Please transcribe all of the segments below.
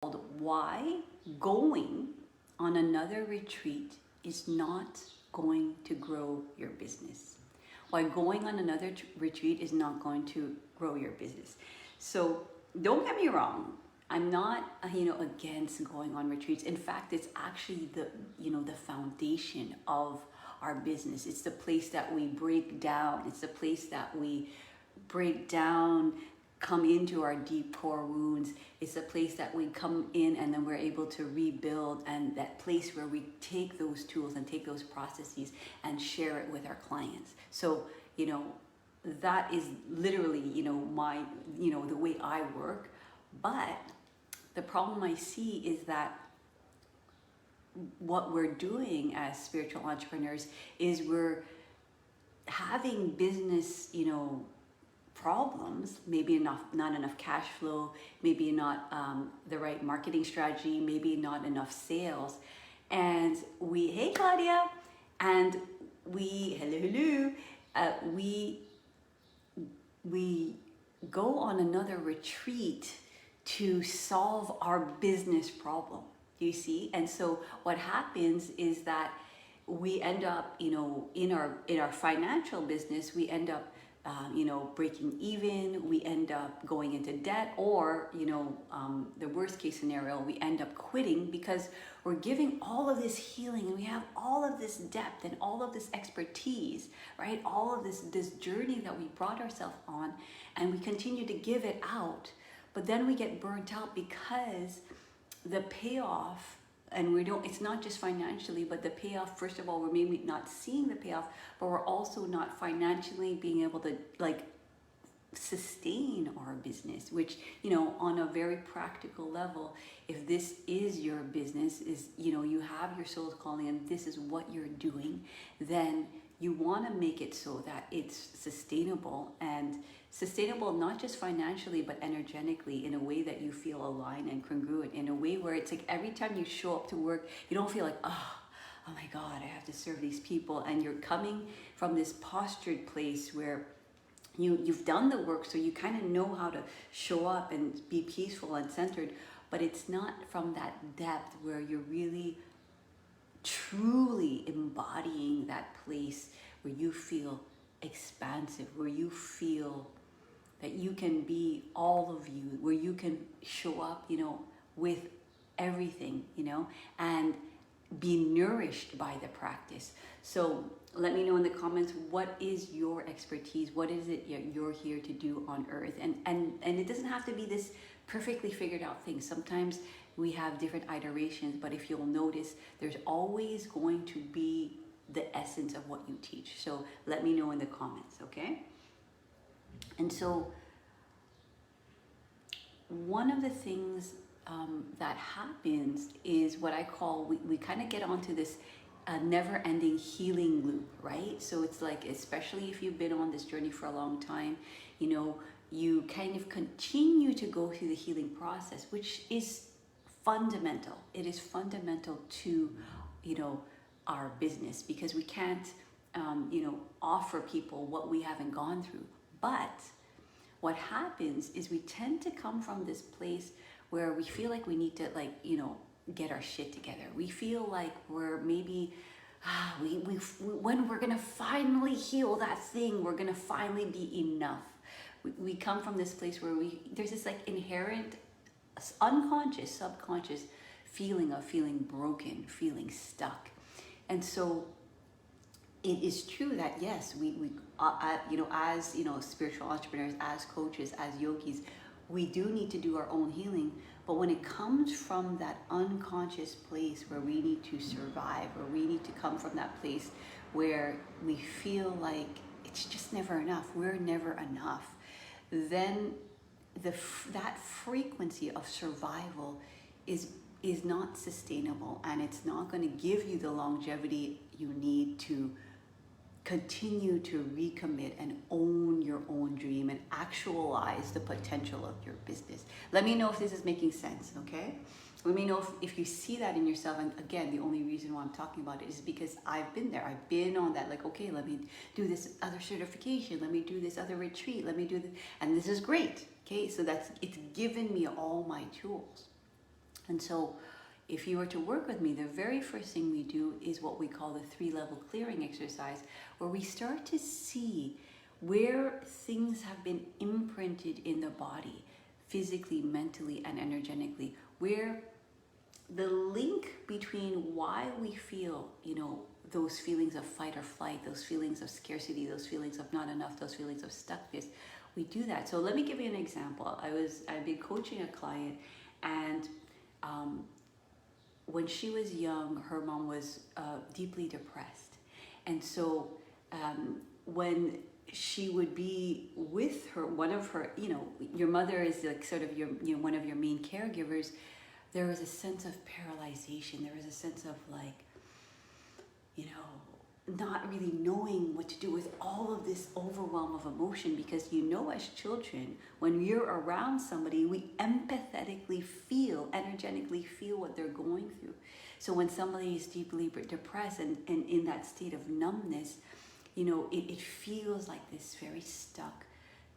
Why going on another retreat is not going to grow your business. Why going on another retreat is not going to grow your business. So don't get me wrong. I'm not, against going on retreats. In fact, it's actually the foundation of our business. It's the place that we break down. It's the place that we break down, come into our deep core wounds. It's a place that we come in and then we're able to rebuild, and that place where we take those tools and take those processes and share it with our clients. So, that is literally, my, the way I work. But the problem I see is that what we're doing as spiritual entrepreneurs is we're having business, problems, maybe not enough cash flow, maybe not the right marketing strategy, maybe not enough sales. And hey Claudia, and hello, we go on another retreat to solve our business problem, you see? And so what happens is that we end up, in our financial business, we end up breaking even, we end up going into debt, or, the worst case scenario, we end up quitting because we're giving all of this healing and we have all of this depth and all of this expertise, right? All of this journey that we brought ourselves on, and we continue to give it out, but then we get burnt out because the payoff, and it's not just financially, but the payoff, first of all, we're maybe not seeing the payoff, but we're also not financially being able to sustain our business, which, on a very practical level, if this is your business, you have your soul's calling and this is what you're doing, then you want to make it so that it's sustainable, and sustainable not just financially but energetically, in a way that you feel aligned and congruent, in a way where it's like every time you show up to work, you don't feel like, oh my God, I have to serve these people. And you're coming from this postured place where you've done the work, so you kind of know how to show up and be peaceful and centered, but it's not from that depth where you're really truly embodying that place where you feel expansive, where you feel that you can be all of you, where you can show up, with everything, and be nourished by the practice. So let me know in the comments, what is your expertise? What is it you're here to do on earth? And it doesn't have to be this perfectly figured out thing. Sometimes we have different iterations, but if you'll notice, there's always going to be the essence of what you teach. So let me know in the comments, okay? And so one of the things that happens is what I call, we kind of get onto this never-ending healing loop, right? So it's like, especially if you've been on this journey for a long time, you kind of continue to go through the healing process, which is fundamental. It is fundamental to, our business, because we can't, offer people what we haven't gone through. But what happens is we tend to come from this place where we feel like we need to, get our shit together. We feel like we're maybe, when we're gonna finally heal that thing, we're gonna finally be enough. We come from this place where there's this inherent, unconscious, subconscious feeling of feeling broken, feeling stuck. And so it is true that yes, we as spiritual entrepreneurs, as coaches, as yogis, we do need to do our own healing. But when it comes from that unconscious place where we need to survive, or we need to come from that place where we feel like it's just never enough, we're never enough, then that frequency of survival is not sustainable, and it's not going to give you the longevity you need to continue to recommit and own your own dream and actualize the potential of your business. Let me know if this is making sense, okay? Let me know if you see that in yourself. And again, the only reason why I'm talking about it is because I've been there. I've been on that, okay, let me do this other certification. Let me do this other retreat. Let me do this. And this is great, okay? So it's given me all my tools. And so if you were to work with me, the very first thing we do is what we call the 3-level clearing exercise, where we start to see where things have been imprinted in the body, physically, mentally, and energetically, where the link between why we feel, those feelings of fight or flight, those feelings of scarcity, those feelings of not enough, those feelings of stuckness, we do that. So let me give you an example. I've been coaching a client, and when she was young, her mom was deeply depressed. And so when she would be with her, one of her, your mother is like sort of one of your main caregivers, there was a sense of paralyzation. There was a sense of like, not really knowing what to do with all of this overwhelm of emotion, because as children, when you're around somebody, we empathetically feel, energetically feel what they're going through. So when somebody is deeply depressed and in that state of numbness, it feels like this very stuck,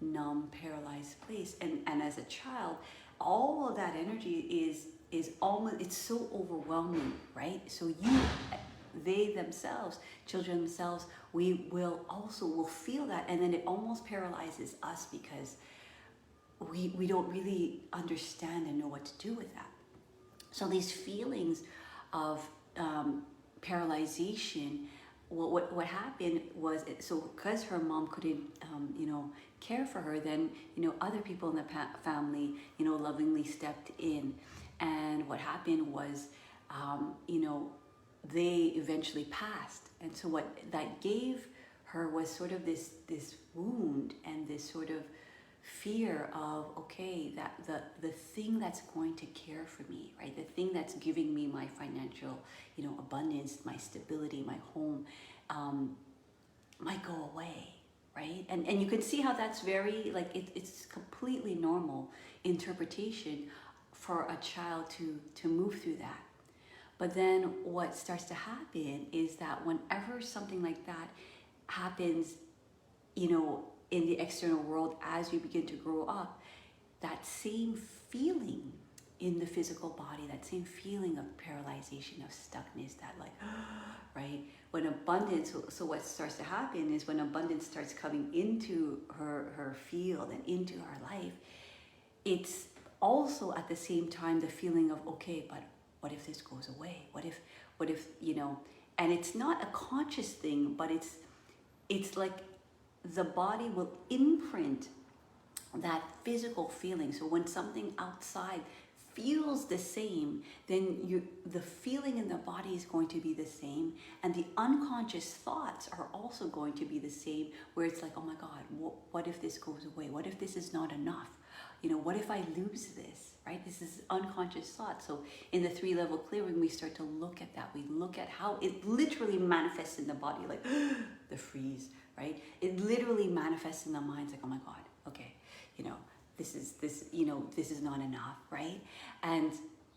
numb, paralyzed place. And as a child, all of that energy is almost, it's so overwhelming, right? So they themselves, children themselves, will feel that, and then it almost paralyzes us because we don't really understand and know what to do with that. So these feelings of paralyzation, what happened was, so because her mom couldn't care for her, then other people in the family lovingly stepped in, and what happened was they eventually passed. And so what that gave her was sort of this wound and this sort of fear of, okay, that the thing that's going to care for me, right? The thing that's giving me my financial, abundance, my stability, my home, might go away, right? And you can see how that's very, like, it's completely normal interpretation for a child to move through that. But then what starts to happen is that whenever something like that happens, in the external world, as you begin to grow up, that same feeling in the physical body, that same feeling of paralyzation, of stuckness, that like, right? When abundance, so what starts to happen is when abundance starts coming into her field and into her life, it's also at the same time the feeling of, okay, but what if this goes away? What if, and it's not a conscious thing, but it's like the body will imprint that physical feeling. So when something outside feels the same, then the feeling in the body is going to be the same, and the unconscious thoughts are also going to be the same, where it's like, oh my God, what if this goes away? What if this is not enough? What if I lose this, right? This is unconscious thought. So in the 3-level clearing, we start to look at that. We look at how it literally manifests in the body, like the freeze, right? It literally manifests in the mind, like, oh my God, okay, this is not enough, right? And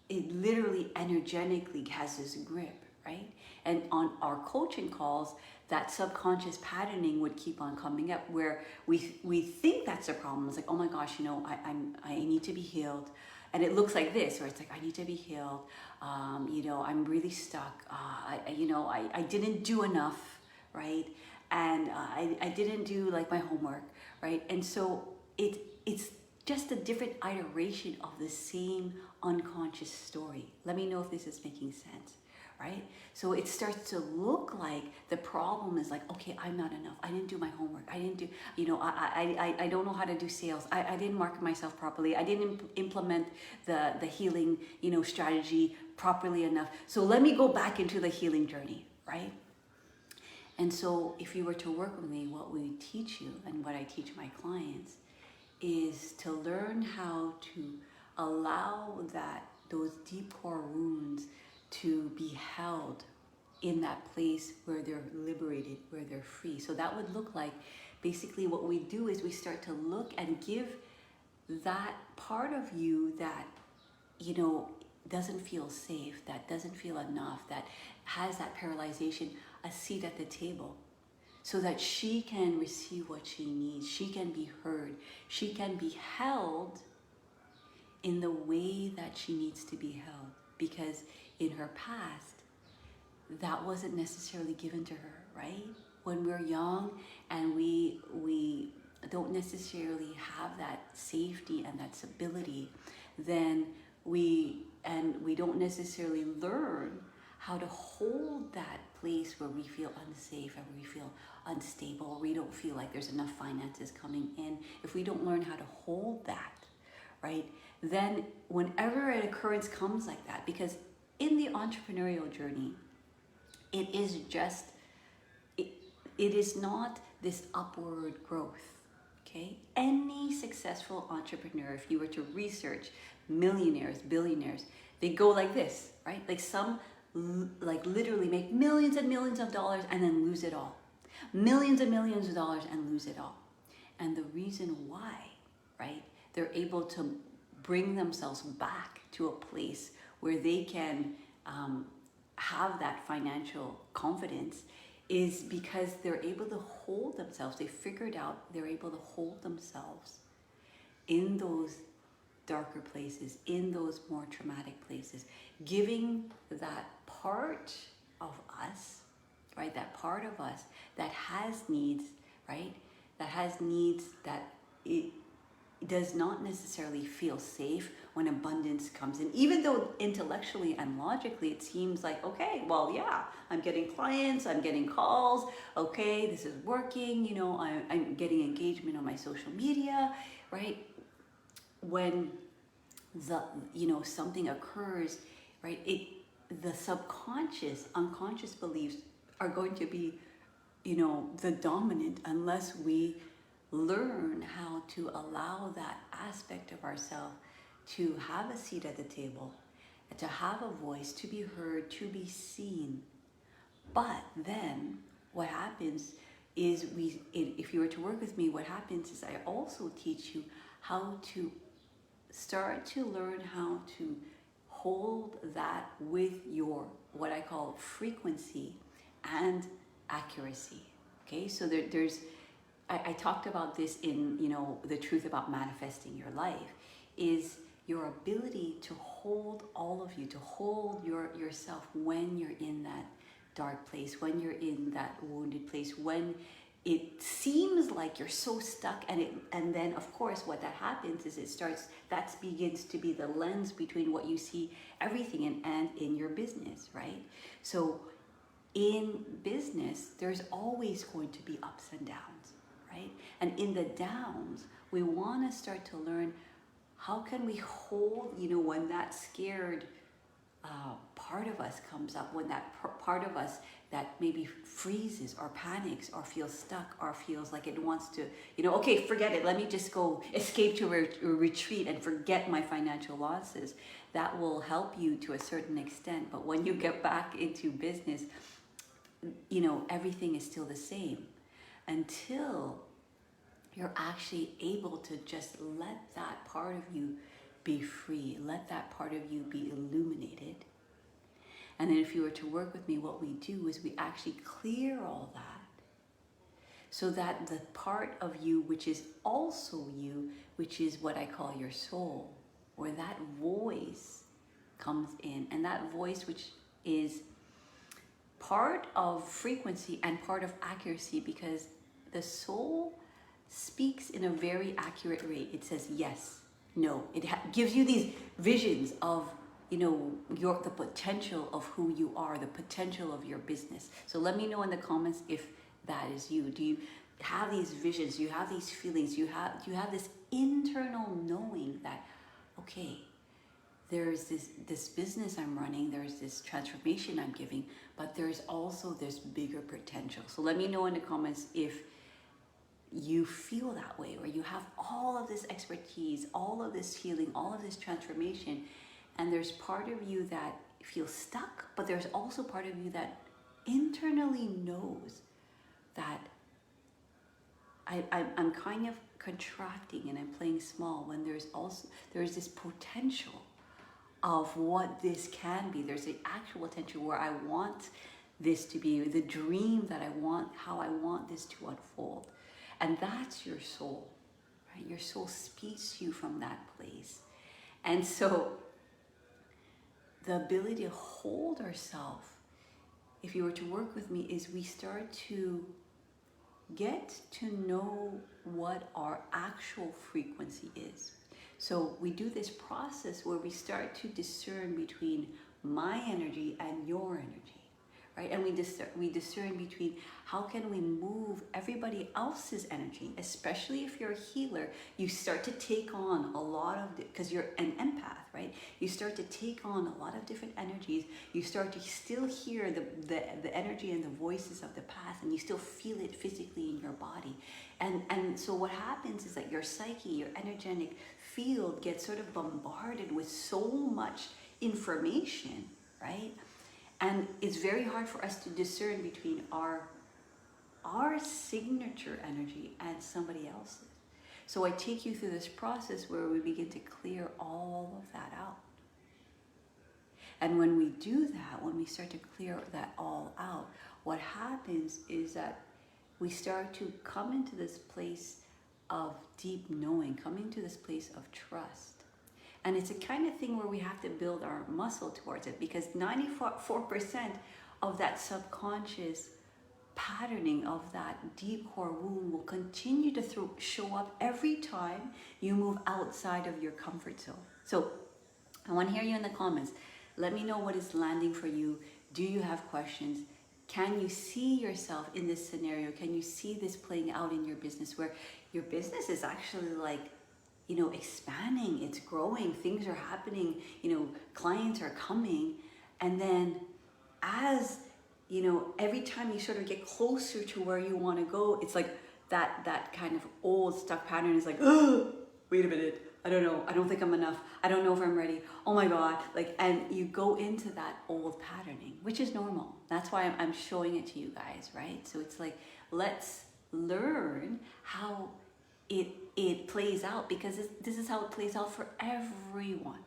it literally energetically has this grip, right? And on our coaching calls, that subconscious patterning would keep on coming up, where we think that's a problem. It's like, oh my gosh, I need to be healed. And it looks like this, where it's like, I need to be healed. I'm really stuck. I didn't do enough, right? And I didn't do like my homework, right? And so it's just a different iteration of the same unconscious story. Let me know if this is making sense, right? So it starts to look like the problem is like, okay, I'm not enough. I didn't do my homework. I didn't do, I don't know how to do sales. I didn't market myself properly. I didn't implement the healing, strategy properly enough. So let me go back into the healing journey, right? And so if you were to work with me, what we teach you and what I teach my clients is to learn how to allow those deep core wounds to be held in that place where they're liberated, where they're free. So that would look like, basically what we do is we start to look and give that part of you that, doesn't feel safe, that doesn't feel enough, that has that paralyzation, a seat at the table, so that she can receive what she needs. She can be heard. She can be held in the way that she needs to be held, because in her past, that wasn't necessarily given to her, right? When we're young and we don't necessarily have that safety and that stability, then we don't necessarily learn how to hold that place where we feel unsafe and we feel unstable, or we don't feel like there's enough finances coming in. If we don't learn how to hold that, right, then whenever an occurrence comes like that, because in the entrepreneurial journey, it is just, it is not this upward growth, okay? Any successful entrepreneur, if you were to research millionaires, billionaires, they go like this, right? Like some like literally make millions and millions of dollars and then lose it all. Millions and millions of dollars and lose it all. And the reason why, right, they're able to bring themselves back to a place where they can have that financial confidence is because they're able to hold themselves. They figured out they're able to hold themselves in those darker places, in those more traumatic places, giving that part of us, right, that part of us that has needs, right, that has needs that it does not necessarily feel safe when abundance comes in, even though intellectually and logically it seems like, okay, well, yeah, I'm getting clients, I'm getting calls, okay, this is working, you know, I'm getting engagement on my social media, right? When the, you know, something occurs, right, the subconscious, unconscious beliefs are going to be, you know, the dominant unless we learn how to allow that aspect of ourselves to have a seat at the table, to have a voice, to be heard, to be seen. But then what happens is if you were to work with me, what happens is I also teach you how to start to learn how to hold that with your, what I call frequency and accuracy. Okay, so there's, I talked about this in, you know, the truth about manifesting your life, is your ability to hold all of you, to hold yourself when you're in that dark place, when you're in that wounded place, when it seems like you're so stuck, and then of course what that happens is it starts, that begins to be the lens between what you see everything in and in your business, right? So in business, there's always going to be ups and downs, right? And in the downs, we want to start to learn how can we hold, you know, when that scared part of us comes up, when that part of us that maybe freezes or panics or feels stuck or feels like it wants to, you know, okay, forget it, let me just go escape to a retreat and forget my financial losses. That will help you to a certain extent, but when you get back into business, you know, everything is still the same until you're actually able to just let that part of you be free, let that part of you be illuminated. And then if you were to work with me, what we do is we actually clear all that so that the part of you, which is also you, which is what I call your soul, where that voice comes in, and that voice which is part of frequency and part of accuracy, because the soul speaks in a very accurate rate. It says yes, no. It gives you these visions of, you know, the potential of who you are, the potential of your business. So let me know in the comments if that is you. Do you have these visions? Do you have these feelings? Do you have this internal knowing that, okay, there's this business I'm running, there's this transformation I'm giving, but there's also this bigger potential. So let me know in the comments if you feel that way, or you have all of this expertise, all of this healing, all of this transformation, and there's part of you that feels stuck, but there's also part of you that internally knows that I'm kind of contracting and I'm playing small, when there's this potential of what this can be. There's an actual potential where I want this to be, the dream that I want, how I want this to unfold. And that's your soul, right? Your soul speaks to you from that place. And so the ability to hold ourselves, if you were to work with me, is we start to get to know what our actual frequency is. So we do this process where we start to discern between my energy and your energy, right? And we discern between how can we move everybody else's energy, especially if you're a healer. You start to take on a lot of, because you're an empath, right? You start to take on a lot of different energies. You start to still hear the energy and the voices of the past, and you still feel it physically in your body. And so what happens is that your psyche, your energetic field gets sort of bombarded with so much information, right? And it's very hard for us to discern between our signature energy and somebody else's. So I take you through this process where we begin to clear all of that out. And when we do that, when we start to clear that all out, what happens is that we start to come into this place of deep knowing, coming to this place of trust. And it's a kind of thing where we have to build our muscle towards it, because 94% of that subconscious patterning of that deep core wound will continue to show up every time you move outside of your comfort zone. So I want to hear you in the comments. Let me know what is landing for you. Do you have questions? Can you see yourself in this scenario? Can you see this playing out in your business, where your business is actually like, you know, expanding, it's growing, things are happening, you know, clients are coming, and then as, you know, every time you sort of get closer to where you want to go, it's like that kind of old stuck pattern is like, oh, wait a minute, I don't know, I don't think I'm enough, I don't know if I'm ready, oh my God, like, and you go into that old patterning, which is normal. That's why I'm showing it to you guys, right? So it's like, let's learn how it plays out, because this is how it plays out for everyone.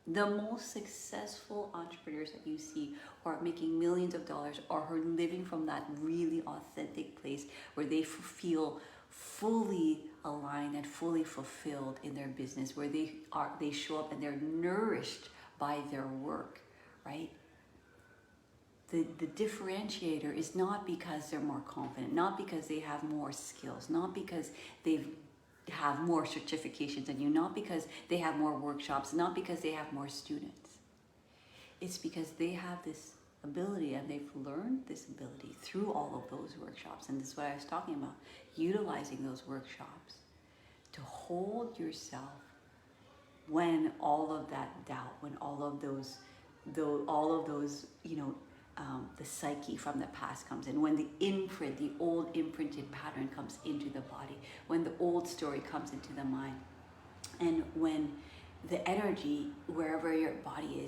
The most successful entrepreneurs that you see who are making millions of dollars, or who are living from that really authentic place where they feel fully aligned and fully fulfilled in their business, where they show up and they're nourished by their work, right? The differentiator is not because they're more confident, not because they have more skills, not because they have more certifications than you, not because they have more workshops, not because they have more students. It's because they have this ability, and they've learned this ability through all of those workshops. And this is what I was talking about, utilizing those workshops to hold yourself when all of that doubt, when all of those, you know, the psyche from the past comes in, when the imprint, the old imprinted pattern comes into the body, when the old story comes into the mind, and when the energy, wherever your body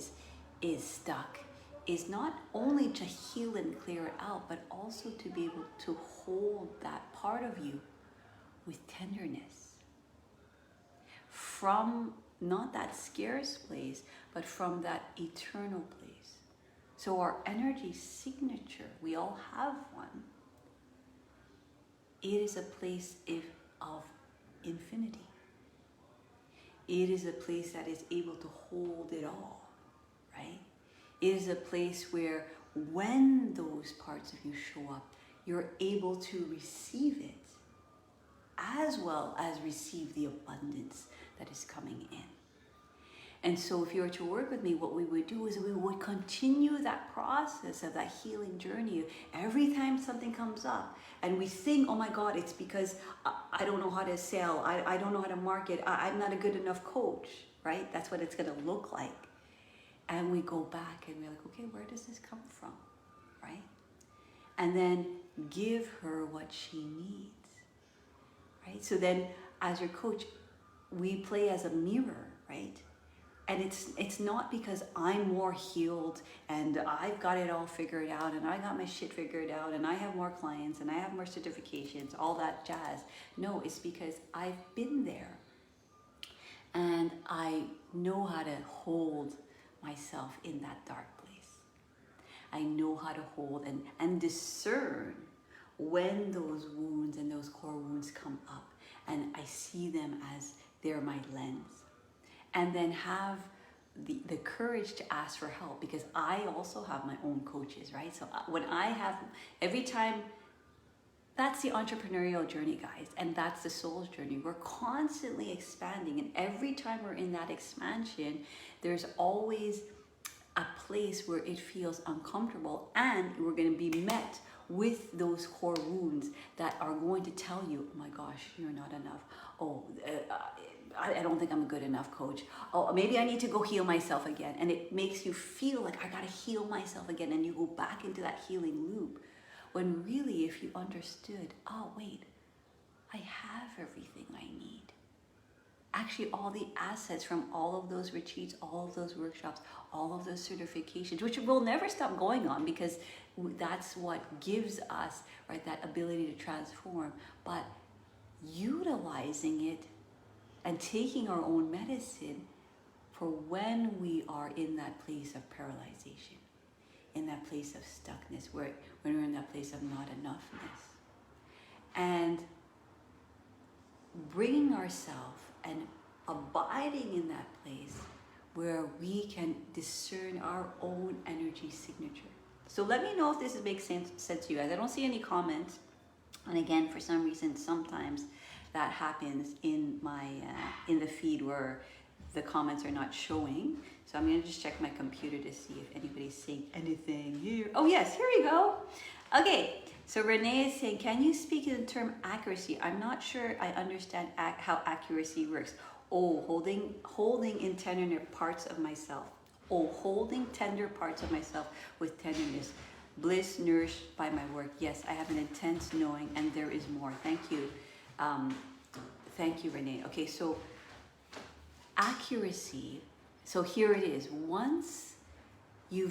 is stuck, is not only to heal and clear it out, but also to be able to hold that part of you with tenderness. From not that scarce place, but from that eternal place. So our energy signature, we all have one. It is a place of infinity. It is a place that is able to hold it all, right? It is a place where when those parts of you show up, you're able to receive it, as well as receive the abundance that is coming in. And so if you were to work with me, what we would do is we would continue that process of that healing journey. Every time something comes up and we think, oh my God, it's because I don't know how to sell, I don't know how to market, I'm not a good enough coach, right? That's what it's going to look like. And we go back and we're like, okay, where does this come from, right? And then give her what she needs, right? So then as your coach, we play as a mirror, right? And it's not because I'm more healed and I've got it all figured out and I got my shit figured out and I have more clients and I have more certifications, all that jazz. No, it's because I've been there and I know how to hold myself in that dark place. I know how to hold and discern when those wounds and those core wounds come up, and I see them as they're my lens. and then have the courage to ask for help, because I also have my own coaches, right? So when I have, every time, that's the entrepreneurial journey, guys, and that's the soul's journey. We're constantly expanding, and every time we're in that expansion, there's always a place where it feels uncomfortable, and we're going to be met with those core wounds that are going to tell you, oh my gosh, you're not enough. Oh, I don't think I'm a good enough coach. Oh, maybe I need to go heal myself again. And it makes you feel like I got to heal myself again. And you go back into that healing loop. When really, if you understood, oh, wait, I have everything I need. Actually, all the assets from all of those retreats, all of those workshops, all of those certifications, which we'll never stop going on, because that's what gives us, right, that ability to transform. But utilizing it and taking our own medicine for when we are in that place of paralyzation, in that place of stuckness, when we're in that place of not enoughness. And bringing ourselves and abiding in that place where we can discern our own energy signature. So let me know if this makes sense to you guys. I don't see any comments. And again, for some reason, sometimes that happens in my in the feed where the comments are not showing. So I'm going to just check my computer to see if anybody's saying anything here. Oh yes, here we go. Okay, so Renee is saying, can you speak in the term accuracy? I'm not sure I understand how accuracy works. Oh, holding in tender parts of myself. Oh, holding tender parts of myself with tenderness. Bliss nourished by my work. Yes, I have an intense knowing, and there is more. Thank you. Thank you, Renee. Okay, so accuracy. So here it is. Once you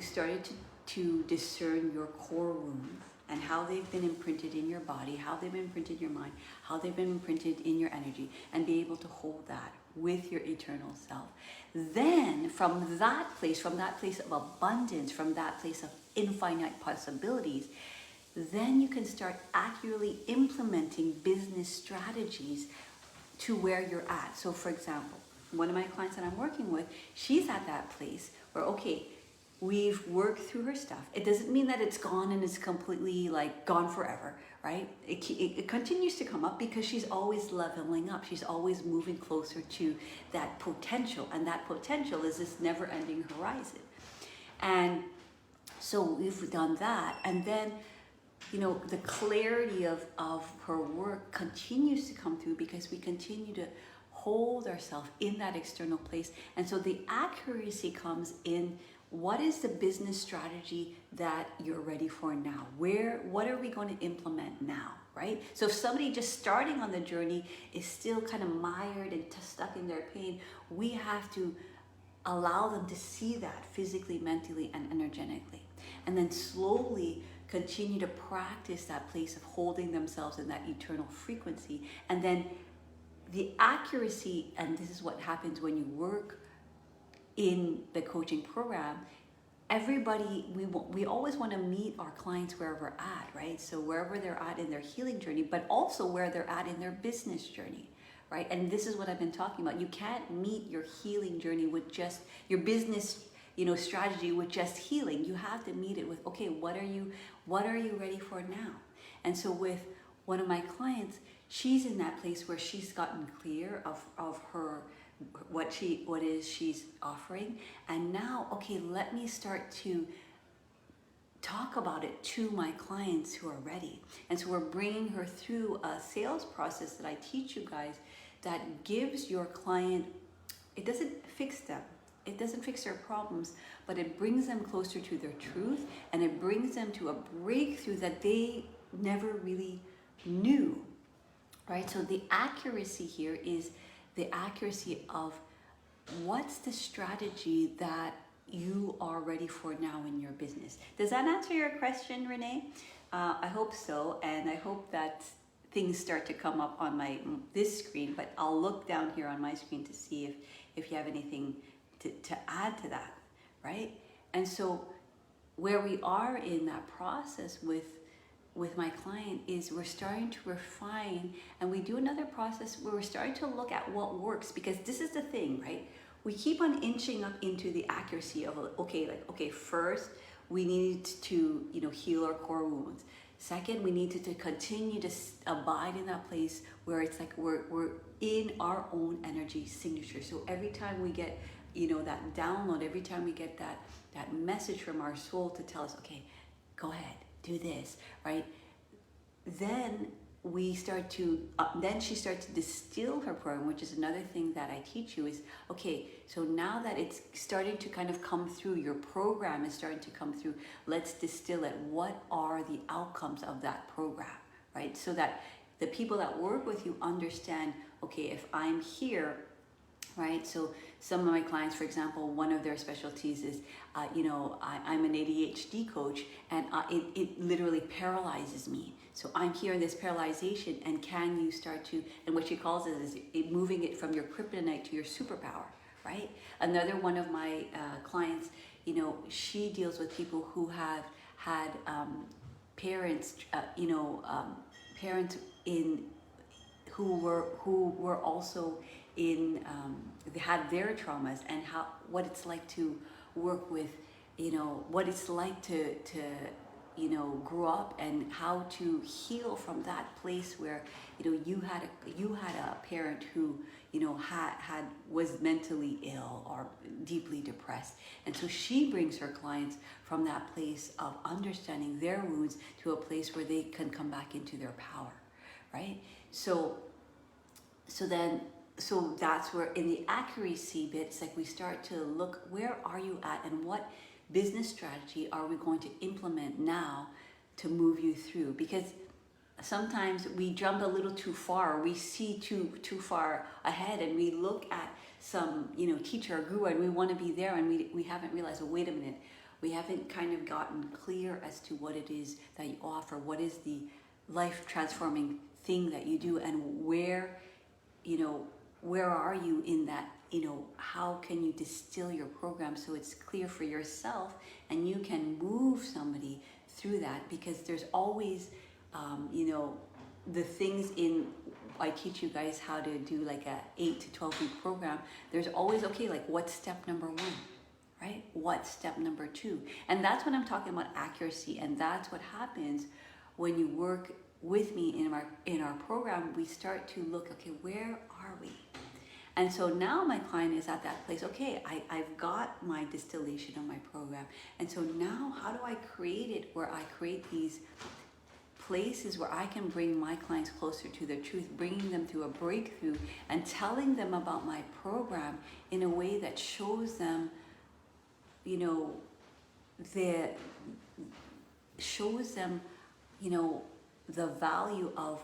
started to discern your core wounds and how they've been imprinted in your body, how they've been imprinted in your mind, how they've been imprinted in your energy, and be able to hold that with your eternal self. Then from that place of abundance, from that place of infinite possibilities, then you can start accurately implementing business strategies to where you're at. So for example, one of my clients that I'm working with, she's at that place where, okay, we've worked through her stuff. It doesn't mean that it's gone and it's completely like gone forever, right? It continues to come up because she's always leveling up. She's always moving closer to that potential. And that potential is this never-ending horizon. And so we've done that. And then, you know, the clarity of her work continues to come through because we continue to hold ourselves in that external place. And so the accuracy comes in, what is the business strategy that you're ready for now? What are we going to implement now, right? So if somebody just starting on the journey is still kind of mired and stuck in their pain, we have to allow them to see that physically, mentally, and energetically. And then slowly continue to practice that place of holding themselves in that eternal frequency. And then the accuracy, and this is what happens when you work in the coaching program, everybody, we always want to meet our clients where we're at, right? So wherever they're at in their healing journey, but also where they're at in their business journey, right? And this is what I've been talking about. You can't meet your healing journey with just your business, you know, strategy with just healing. You have to meet it with, okay, what are you ready for now? And so with one of my clients, she's in that place where she's gotten clear of her what she's offering, and now, okay, let me start to talk about it to my clients who are ready. And so we're bringing her through a sales process that I teach you guys that gives your client, it doesn't fix them, it doesn't fix their problems, but it brings them closer to their truth, and it brings them to a breakthrough that they never really knew, right? So the accuracy here is the accuracy of what's the strategy that you are ready for now in your business. Does that answer your question, Renee? I hope so, and I hope that things start to come up on this screen, but I'll look down here on my screen to see if you have anything to add to that, right? And so where we are in that process with with my client is we're starting to refine, and we do another process where we're starting to look at what works, because this is the thing, right? We keep on inching up into the accuracy of, okay, first we need to, heal our core wounds. Second, we need to continue to abide in that place where it's like we're in our own energy signature. So every time we get, that download, every time we get that message from our soul to tell us, okay, go ahead, do this, right? Then we start to, then she starts to distill her program, which is another thing that I teach you is, okay, so now that it's starting to kind of come through, your program is starting to come through, let's distill it. What are the outcomes of that program, right? So that the people that work with you understand, okay, if I'm here, right? So some of my clients, for example, one of their specialties is, I'm an ADHD coach, and it literally paralyzes me. So I'm here in this paralyzation, and can you start to, and what she calls it is moving it from your kryptonite to your superpower, right? Another one of my clients, she deals with people who have had parents, parents in who were also in, they had their traumas, and what it's like to work with, what it's like to grow up, and how to heal from that place where, you had a parent who, was mentally ill or deeply depressed. And so she brings her clients from that place of understanding their wounds to a place where they can come back into their power, right? So that's where in the accuracy bit, it's like we start to look, where are you at, and what business strategy are we going to implement now to move you through? Because sometimes we jump a little too far, we see too far ahead, and we look at some teacher or guru, and we want to be there, and we haven't realized, well, wait a minute, we haven't kind of gotten clear as to what it is that you offer, what is the life transforming thing that you do, and where are you in that, how can you distill your program so it's clear for yourself and you can move somebody through that? Because there's always, the things I teach you guys how to do like a 8 to 12 week program. There's always, okay, like what's step number 1, right? What's step number 2? And that's when I'm talking about accuracy. And that's what happens when you work with me in our program. We start to look, okay, where are we? And so now my client is at that place, okay, I've got my distillation of my program. And so now how do I create it where I create these places where I can bring my clients closer to their truth, bringing them to a breakthrough and telling them about my program in a way that shows them, the value of,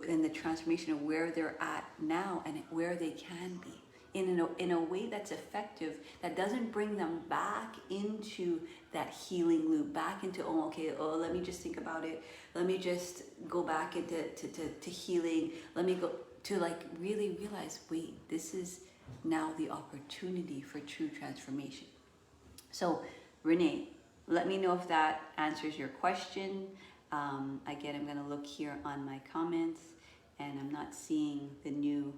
and the transformation of where they're at now and where they can be in a way that's effective, that doesn't bring them back into that healing loop, back into, let me just think about it. Let me just go back into to healing. Let me go to really realize, wait, this is now the opportunity for true transformation. So Renee, let me know if that answers your question. Again, I'm going to look here on my comments, and I'm not seeing the new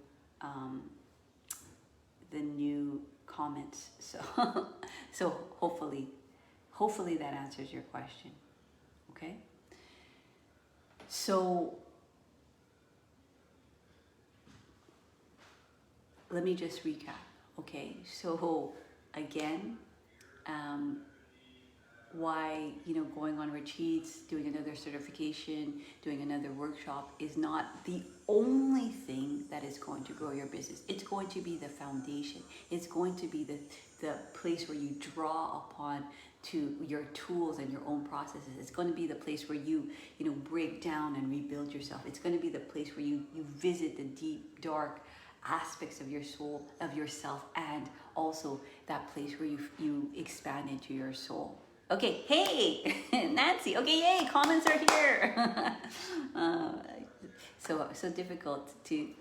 comments. So hopefully that answers your question. Okay. So let me just recap. Okay. So again, why going on retreats, doing another certification, doing another workshop is not the only thing that is going to grow your business. It's going to be the foundation. It's going to be the place where you draw upon to your tools and your own processes. It's going to be the place where you break down and rebuild yourself. It's going to be the place where you visit the deep, dark aspects of your soul, of yourself, and also that place where you expand into your soul. Okay, hey, Nancy. Okay, yay, comments are here. So difficult to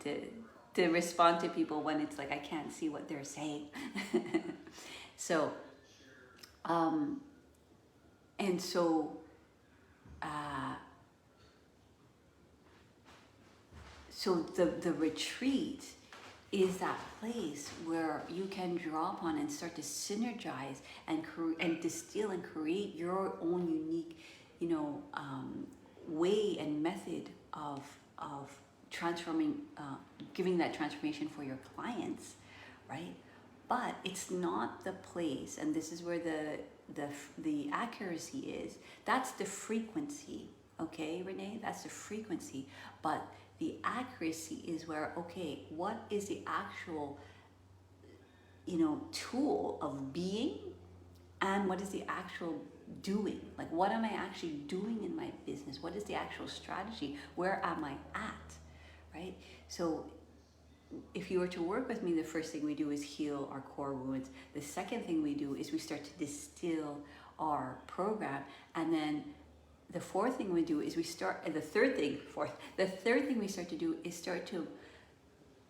respond to people when it's like I can't see what they're saying. So, and so so the retreat is that place where you can draw upon and start to synergize and distill and create your own unique, way and method of transforming, giving that transformation for your clients, right? But it's not the place, and this is where the accuracy is. That's the frequency, okay, Renee? That's the frequency. But the accuracy is where, okay, what is the actual, tool of being, and what is the actual doing? Like, what am I actually doing in my business? What is the actual strategy? Where am I at, right? So if you were to work with me, the first thing we do is heal our core wounds. The second thing we do is we start to distill our program, and then the fourth thing we do is the third thing we start to do is start to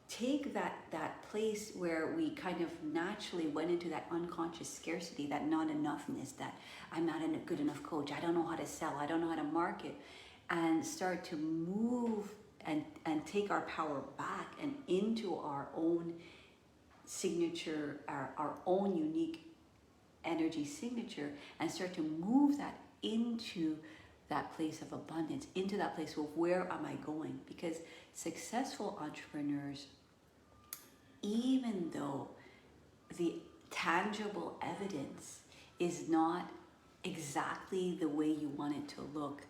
take that place where we kind of naturally went into that unconscious scarcity, that not enoughness, that I'm not a good enough coach, I don't know how to sell, I don't know how to market, and start to move and take our power back and into our own signature, our own unique energy signature, and start to move that into that place of abundance, into that place of where am I going? Because successful entrepreneurs, even though the tangible evidence is not exactly the way you want it to look,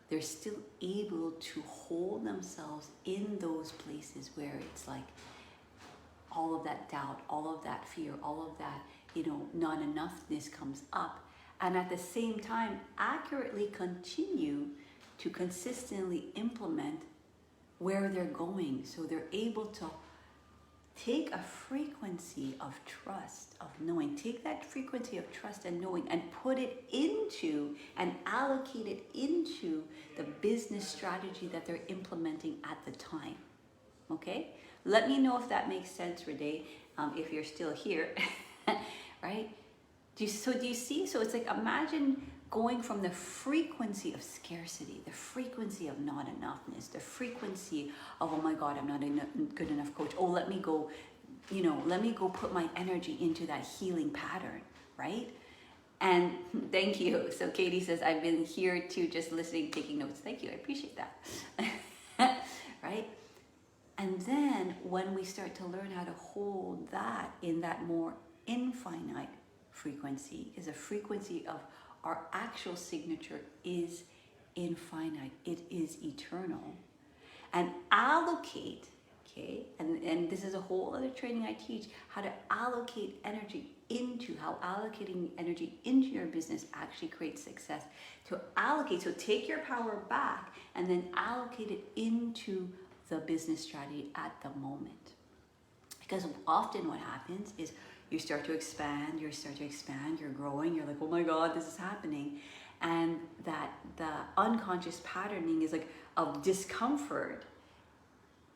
they're still able to hold themselves in those places where it's like all of that doubt, all of that fear, all of that, not enoughness comes up. And at the same time, accurately continue to consistently implement where they're going. So they're able to take a frequency of trust, of knowing, take that frequency of trust and knowing and put it into and allocate it into the business strategy that they're implementing at the time. Okay? Let me know if that makes sense, Renee, if you're still here, right? Do you see? So it's like, imagine going from the frequency of scarcity, the frequency of not enoughness, the frequency of, oh my God, I'm not a good enough coach. Oh, let me go put my energy into that healing pattern, right? And thank you. So Katie says, I've been here too, just listening, taking notes. Thank you, I appreciate that, right? And then when we start to learn how to hold that in that more infinite frequency, because the frequency of our actual signature is infinite, it is eternal, and allocate, okay, and this is a whole other training I teach, how to allocate energy into, how allocating energy into your business actually creates success. To allocate, so take your power back and then allocate it into the business strategy at the moment. Because often what happens is you start to expand, you're growing, you're like, oh my God, this is happening. And that the unconscious patterning is like of discomfort.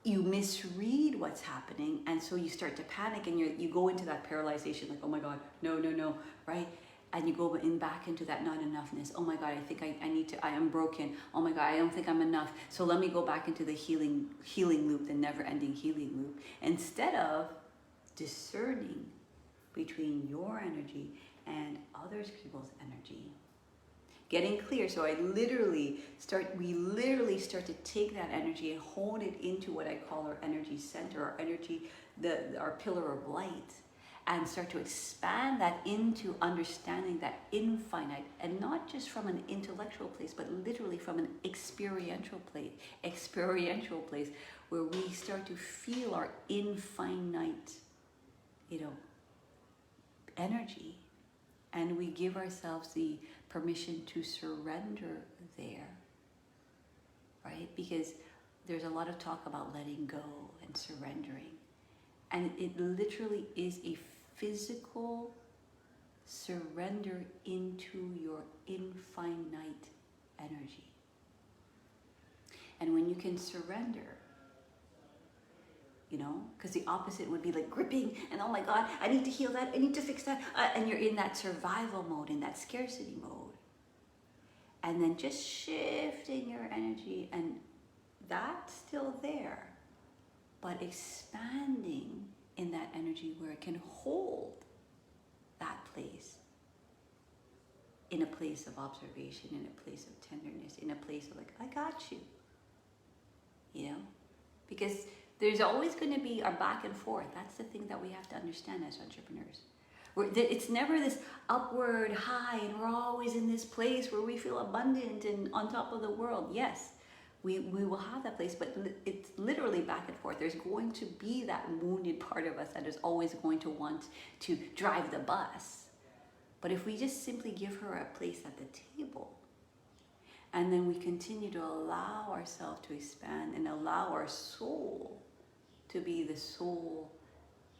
You misread what's happening, and so you start to panic, and you go into that paralyzation, like, oh my God, no, right? And you go back into that not enoughness. Oh my God, I think I am broken. Oh my God, I don't think I'm enough. So let me go back into the healing loop, the never-ending healing loop, instead of discerning between your energy and other people's energy. Getting clear. So we literally start to take that energy and hone it into what I call our energy center, our energy, our pillar of light, and start to expand that into understanding that infinite, and not just from an intellectual place, but literally from an experiential place where we start to feel our infinite, energy, and we give ourselves the permission to surrender there, right? Because there's a lot of talk about letting go and surrendering, and it literally is a physical surrender into your infinite energy. And when you can surrender, because the opposite would be like gripping and, oh my God, I need to heal that, I need to fix that, and you're in that survival mode, in that scarcity mode. and then just shifting your energy, and that's still there, but expanding in that energy where it can hold that place, in a place of observation, in a place of tenderness, in a place of like, I got you, you know? Because there's always going to be our back and forth. That's the thing that we have to understand as entrepreneurs. It's never this upward high, and we're always in this place where we feel abundant and on top of the world. Yes, we will have that place, but it's literally back and forth. There's going to be that wounded part of us that is always going to want to drive the bus. But if we just simply give her a place at the table, and then we continue to allow ourselves to expand and allow our soul to be the sole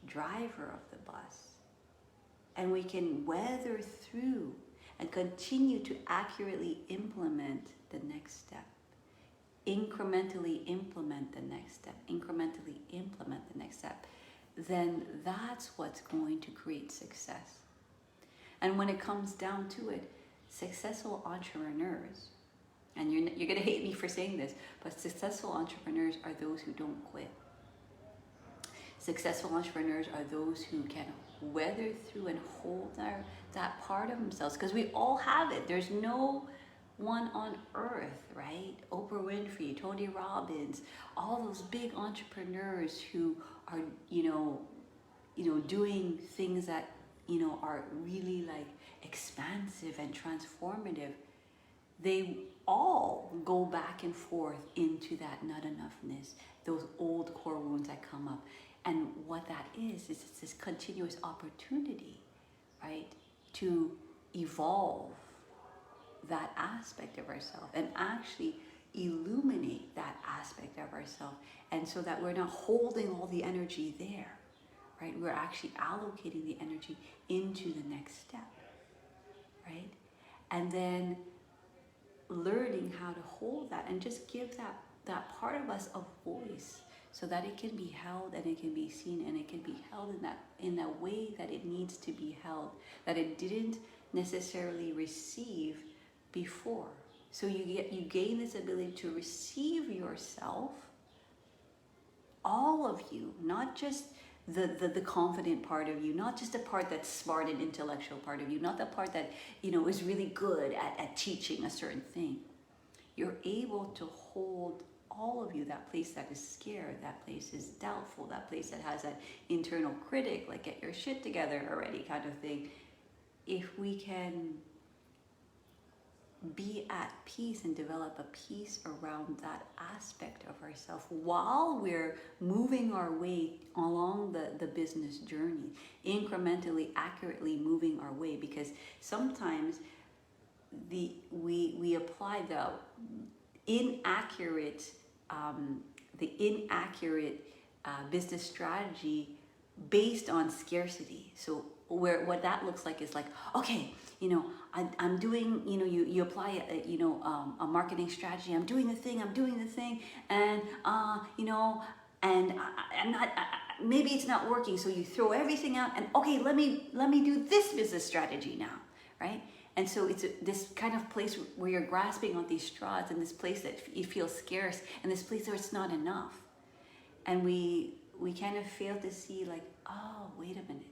driver of the bus, and we can weather through and continue to accurately implement the next step, incrementally implement the next step, incrementally implement the next step, then that's what's going to create success. And when it comes down to it, successful entrepreneurs, and you're going to hate me for saying this, but successful entrepreneurs are those who don't quit. Successful entrepreneurs are those who can weather through and hold that part of themselves, because we all have it. There's no one on earth, right? Oprah Winfrey, Tony Robbins, all those big entrepreneurs who are, doing things that, are really like expansive and transformative. They all go back and forth into that not enoughness, those old core wounds that come up. And what that is it's this continuous opportunity, right, to evolve that aspect of ourselves and actually illuminate that aspect of ourselves. And so that we're not holding all the energy there, right? We're actually allocating the energy into the next step, right? And then learning how to hold that and just give that part of us a voice, so that it can be held and it can be seen and it can be held in that way that it needs to be held, that it didn't necessarily receive before. So you gain this ability to receive yourself, all of you, not just the confident part of you, not just the part that's smart and intellectual part of you, not the part that is really good at teaching a certain thing. You're able to hold all of you, that place that is scared, that place is doubtful, that place that has that internal critic, like get your shit together already kind of thing. If we can be at peace and develop a peace around that aspect of ourselves while we're moving our way along the business journey, incrementally, accurately moving our way, because sometimes we apply the inaccurate business strategy based on scarcity. So what that looks like is like, okay, I'm doing, you apply a marketing strategy. I'm doing the thing, and and I'm not. Maybe it's not working, so you throw everything out, and okay, let me do this business strategy now, right? And so it's this kind of place where you're grasping on these straws, and this place that you feel scarce, and this place where it's not enough. And we kind of fail to see, like, oh, wait a minute.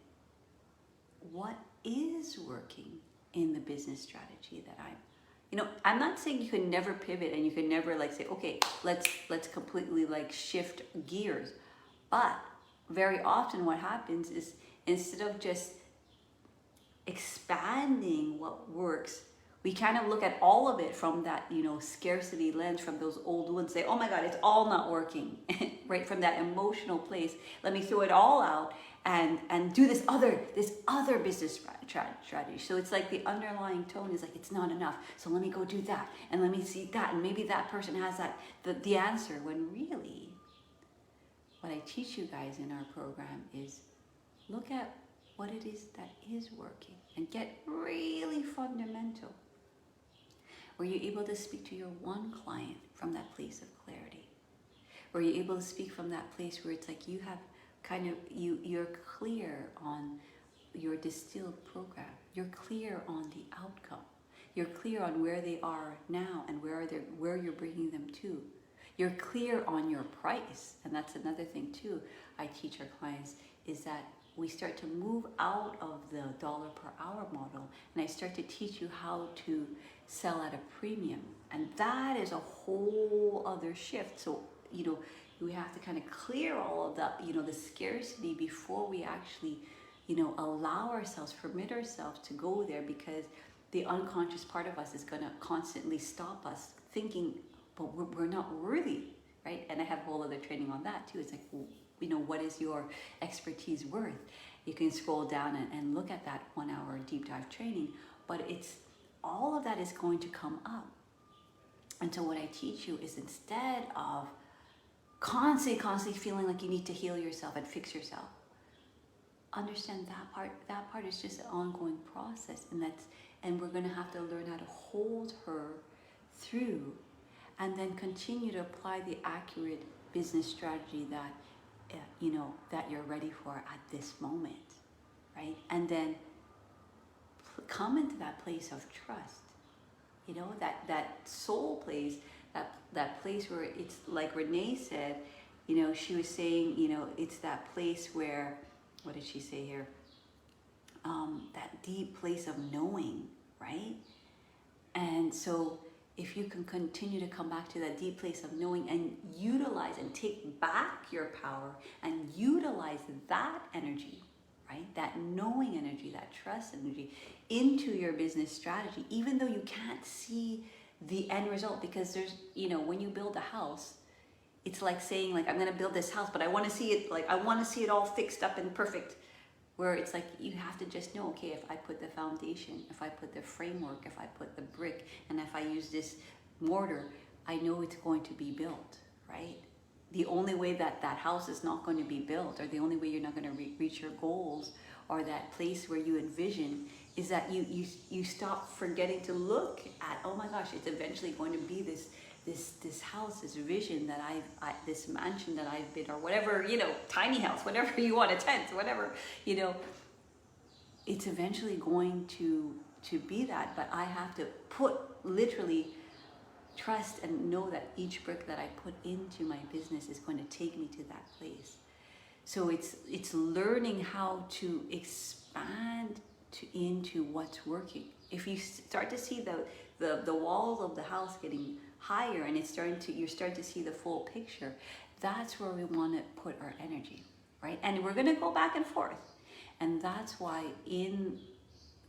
What is working in the business strategy that I'm not saying you can never pivot and you can never like say, okay, let's completely like shift gears. But very often what happens is, instead of just expanding what works, we kind of look at all of it from that scarcity lens, from those old wounds, say, oh my God, it's all not working. Right, from that emotional place, let me throw it all out and do this other business strategy. So it's like the underlying tone is like, it's not enough, so let me go do that, and let me see that, and maybe that person has the answer, when really what I teach you guys in our program is look at what it is that is working and get really fundamental. Were you able to speak to your one client from that place of clarity? Were you able to speak from that place where it's like you have you're clear on your distilled program, you're clear on the outcome, You're clear on where they are now and where you're bringing them to. You're clear on your price. And that's another thing too I teach our clients, is that we start to move out of the dollar per hour model, and I start to teach you how to sell at a premium. And that is a whole other shift. So, we have to kind of clear all of that, the scarcity before we actually, allow ourselves, permit ourselves to go there, because the unconscious part of us is going to constantly stop us thinking, but we're not worthy, right? And I have a whole other training on that too. It's like, what is your expertise worth? You can scroll down and look at that 1 hour deep dive training, but it's all of that is going to come up. And so what I teach you is, instead of constantly feeling like you need to heal yourself and fix yourself, understand that part is just an ongoing process, and we're going to have to learn how to hold her through, and then continue to apply the accurate business strategy that that you're ready for at this moment, right? And then come into that place of trust, that soul place, that place where it's like Renee said, she was saying, it's that place where, what did she say here? That deep place of knowing, right? And so if you can continue to come back to that deep place of knowing and utilize and take back your power and utilize that energy, right? That knowing energy, that trust energy into your business strategy, even though you can't see the end result, because there's, when you build a house, it's like saying, like, I'm going to build this house, but I want to see it all fixed up and perfect. Where it's like, you have to just know, okay, if I put the foundation, if I put the framework, if I put the brick, and if I use this mortar, I know it's going to be built, right? The only way that house is not going to be built, or the only way you're not going to reach your goals, or that place where you envision, is that you stop forgetting to look at, oh my gosh, it's eventually going to be this house, this vision that this mansion that I've been, or whatever, tiny house, whatever you want, a tent, whatever, it's eventually going to be that. But I have to literally trust and know that each brick that I put into my business is going to take me to that place. So it's learning how to expand into what's working. If you start to see the walls of the house getting higher, and you're starting to see the full picture, that's where we want to put our energy, right? And we're going to go back and forth. And that's why in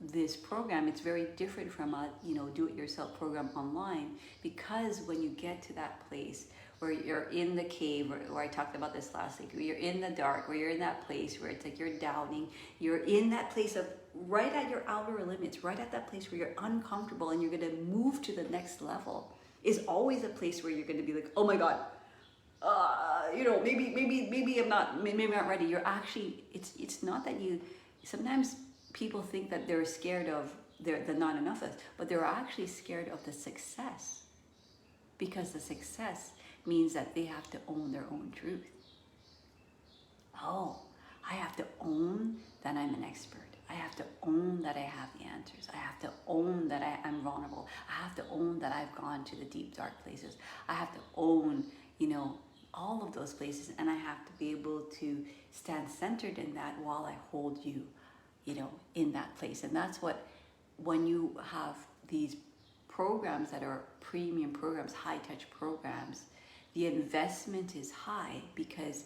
this program, it's very different from a do-it-yourself program online, because when you get to that place where you're in the cave, where I talked about this last week, where you're in the dark, where you're in that place where it's like you're downing, you're in that place of right at your outer limits, right at that place where you're uncomfortable and you're going to move to the next level, is always a place where you're going to be like, oh my God, maybe I'm not ready. You're actually, it's not that sometimes people think that they're scared of the not enough, but they're actually scared of the success, because the success means that they have to own their own truth. Oh, I have to own that I'm an expert. I have to own that I have the answers. I have to own that I'm vulnerable. I have to own that I've gone to the deep, dark places. I have to own, all of those places. And I have to be able to stand centered in that while I hold you, in that place. And that's what, when you have these programs that are premium programs, high-touch programs, the investment is high, because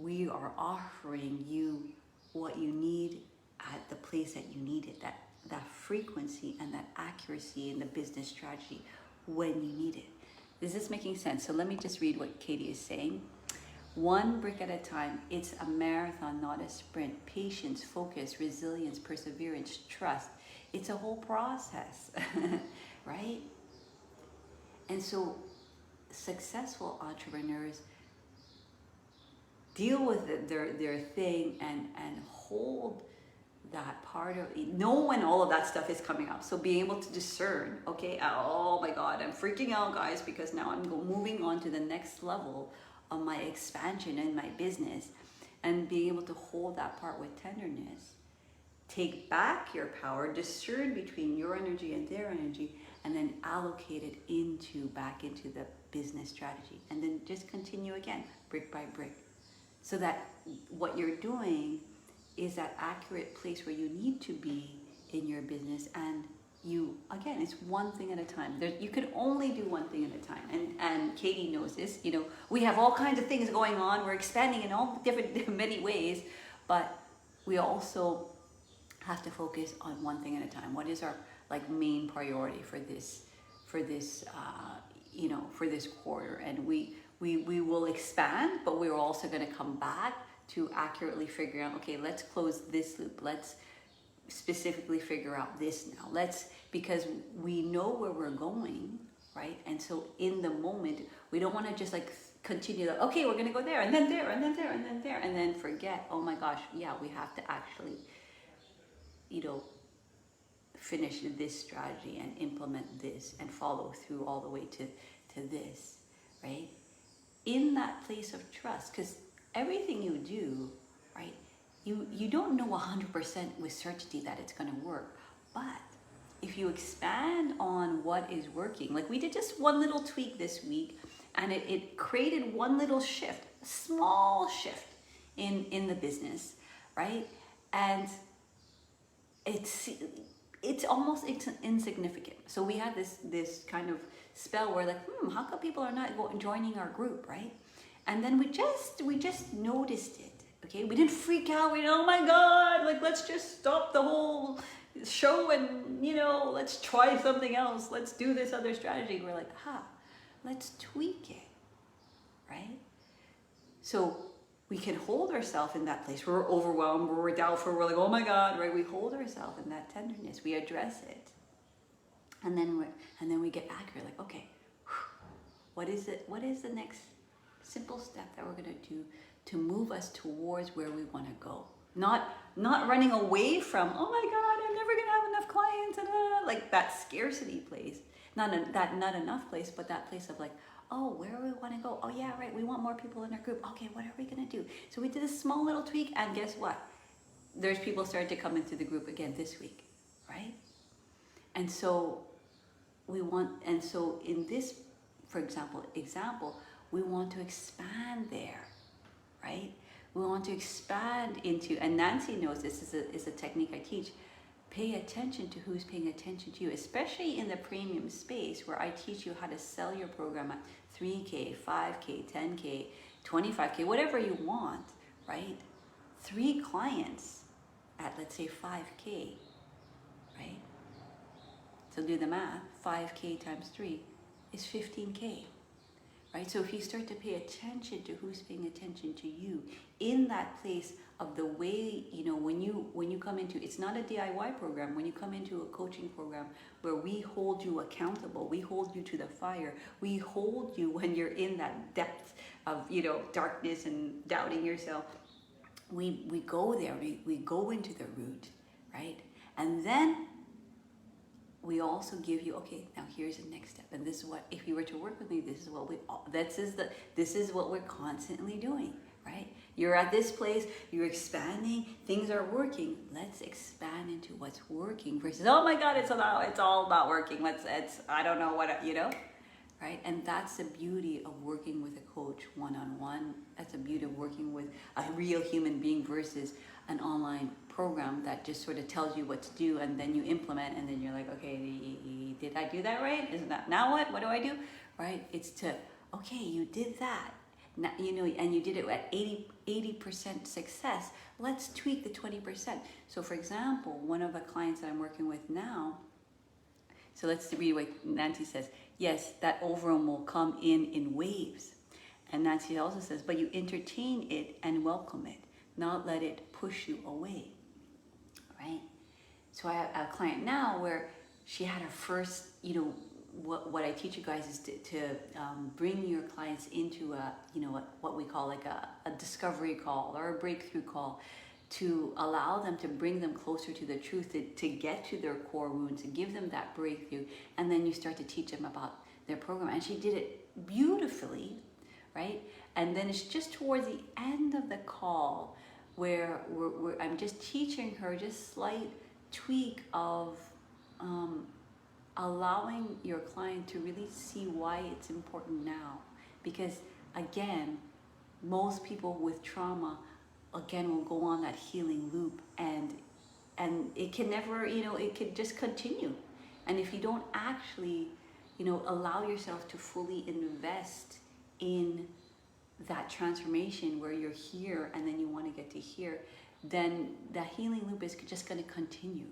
we are offering you what you need at the place that you need it, that frequency and that accuracy in the business strategy when you need it. Is this making sense? So let me just read what Katie is saying. One brick at a time. It's a marathon, not a sprint. Patience, focus, resilience, perseverance, trust. It's a whole process, right? And so successful entrepreneurs deal with their thing and hold that part of it. Know when all of that stuff is coming up. So being able to discern, okay, oh my God, I'm freaking out, guys, because now I'm moving on to the next level of my expansion in my business, and being able to hold that part with tenderness take back your power, discern between your energy and their energy, and then allocate it back into the business strategy. And then just continue again, brick by brick. So that what you're doing is that accurate place where you need to be in your business. And you, again, it's one thing at a time. You can only do one thing at a time. And Katie knows this. You know, we have all kinds of things going on. We're expanding in all different many ways, but we also have to focus on one thing at a time. What is our main priority for this for this quarter? And we will expand, but we're also going to come back to accurately figure out, okay, let's close this loop. Let's specifically figure out this now. Because we know where we're going, right? And so in the moment, we don't want to just continue that, okay, we're going to go there and then there and then there and then there and then forget, oh my gosh, yeah, we have to actually, finish this strategy and implement this and follow through all the way to this, right? In that place of trust, because everything you do, right, you don't know 100% with certainty that it's going to work, but if you expand on what is working, like we did just one little tweak this week, and it created one little shift, a small shift in the business, right? And it's almost insignificant. So we had this kind of spell where how come people are not joining our group, right? And then we just noticed it. Okay, we didn't freak out. We oh my God, let's just stop the whole show and let's try something else. Let's do this other strategy. We're like, let's tweak it, right? So we can hold ourselves in that place. We're overwhelmed, we're doubtful, we're like, oh my God, right? We hold ourselves in that tenderness. We address it, and then we get accurate. Like, okay, what is it? What is the next simple step that we're gonna do to move us towards where we want to go? Not running away from, oh my God, I'm never gonna have enough clients, and like that scarcity place. Not enough place, but that place of oh, where do we want to go? Oh yeah, right, we want more people in our group. Okay, what are we gonna do? So we did a small little tweak, and guess what? There's people starting to come into the group again this week, right? And so in this, for example, we want to expand there, right? We want to expand into, and Nancy knows this is a technique I teach. Pay attention to who's paying attention to you, especially in the premium space where I teach you how to sell your program at 3K, 5K, 10K, 25K, whatever you want, right? 3 clients at, let's say, 5K, right? So do the math, 5K times 3 is 15K, right? So if you start to pay attention to who's paying attention to you in that place of the way, when you come into, it's not a DIY program, when you come into a coaching program where we hold you accountable, we hold you to the fire, we hold you when you're in that depth of, darkness and doubting yourself, we go there, we go into the root, right? And then we also give you, okay, now here's the next step. And this is what, if you were to work with me, this is what we're constantly doing, right? You're at this place, you're expanding, things are working. Let's expand into what's working versus, oh my God, it's all not working. I don't know what, right? And that's the beauty of working with a coach one-on-one. That's the beauty of working with a real human being versus an online program that just sort of tells you what to do and then you implement and then you're like, okay, did I do that right? Isn't that, now what do I do? Right? It's to, okay, you did that. Now, and you did it at 80% success. Let's tweak the 20%. So for example, one of the clients that I'm working with now, so let's read what Nancy says. Yes, that overwhelm will come in waves. And Nancy also says, but you entertain it and welcome it, not let it push you away, right? So I have a client now where she had her first, what I teach you guys is to bring your clients into what we call a discovery call or a breakthrough call, to allow them, to bring them closer to the truth, to get to their core wounds, to give them that breakthrough, and then you start to teach them about their program. And she did it beautifully, right? And then it's just towards the end of the call where I'm just teaching her just slight tweak of allowing your client to really see why it's important now. Because again, most people with trauma, again, will go on that healing loop, and it can never, it could just continue. And if you don't actually, allow yourself to fully invest in that transformation where you're here and then you want to get to here, then that healing loop is just going to continue.